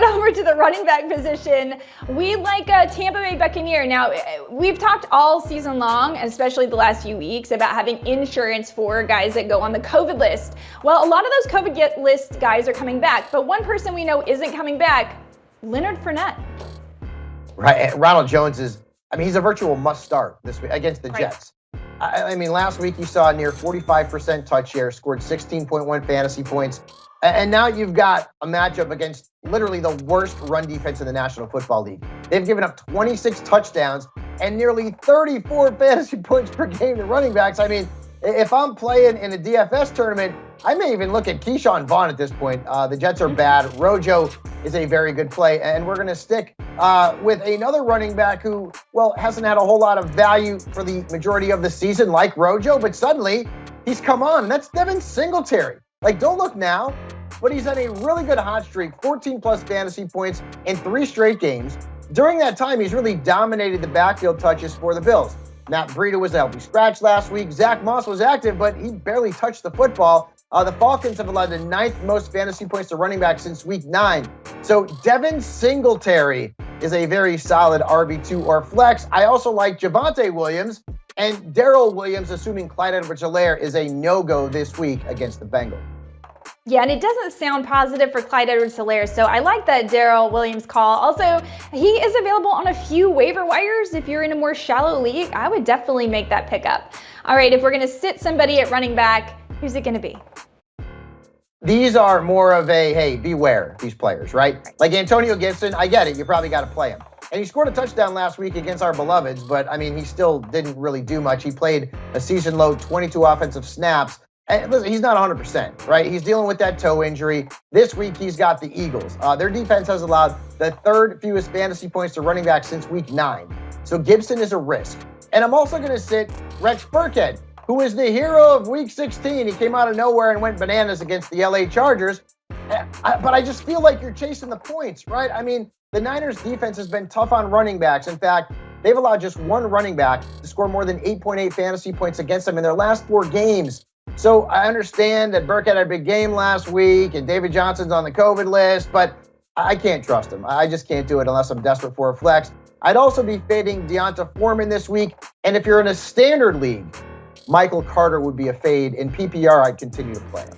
head over to the running back position. We like a Tampa Bay Buccaneer. Now, we've talked all season long, especially the last few weeks, about having insurance for guys that go on the COVID list. Well, a lot of those COVID list guys are coming back, but one person we know isn't coming back, Leonard Fournette. Right, Ronald Jones he's a virtual must start this week against the Jets. I mean, last week you saw a near 45% touch share, scored 16.1 fantasy points. And now you've got a matchup against literally the worst run defense in the National Football League. They've given up 26 touchdowns and nearly 34 fantasy points per game to running backs. I mean, if I'm playing in a DFS tournament, I may even look at Keyshawn Vaughn at this point. The Jets are bad. Rojo is a very good play. And we're going to stick with another running back who, well, hasn't had a whole lot of value for the majority of the season like Rojo, but suddenly he's come on. And that's Devin Singletary. Like, don't look now, but he's had a really good hot streak, 14-plus fantasy points in 3 straight games. During that time, he's really dominated the backfield touches for the Bills. Matt Breida was a healthy scratch last week. Zach Moss was active, but he barely touched the football. The Falcons have allowed the 9th most fantasy points to running back since week 9. So Devin Singletary is a very solid RB2 or flex. I also like Javonte Williams and Darrell Williams, assuming Clyde Edwards-Helaire is a no-go this week against the Bengals. Yeah, and it doesn't sound positive for Clyde Edwards-Helaire, so I like that Darrell Williams call. Also, he is available on a few waiver wires. If you're in a more shallow league, I would definitely make that pickup. All right, if we're going to sit somebody at running back, who's it going to be? These are more of a, hey, beware these players, right? Like Antonio Gibson, I get it. You probably got to play him. And he scored a touchdown last week against our beloveds, but, I mean, he still didn't really do much. He played a season-low 22 offensive snaps. And listen, he's not 100%, right? He's dealing with that toe injury. This week, he's got the Eagles. Their defense has allowed the 3rd fewest fantasy points to running back since week 9. So Gibson is a risk. And I'm also going to sit Rex Burkhead, who is the hero of week 16. He came out of nowhere and went bananas against the LA Chargers. But I just feel like you're chasing the points, right? I mean, the Niners defense has been tough on running backs. In fact, they've allowed just one running back to score more than 8.8 fantasy points against them in their last 4 games. So I understand that Burkhead had a big game last week and David Johnson's on the COVID list, but I can't trust him. I just can't do it unless I'm desperate for a flex. I'd also be fading Deonta Foreman this week. And if you're in a standard league, Michael Carter would be a fade. In PPR, I'd continue to play him.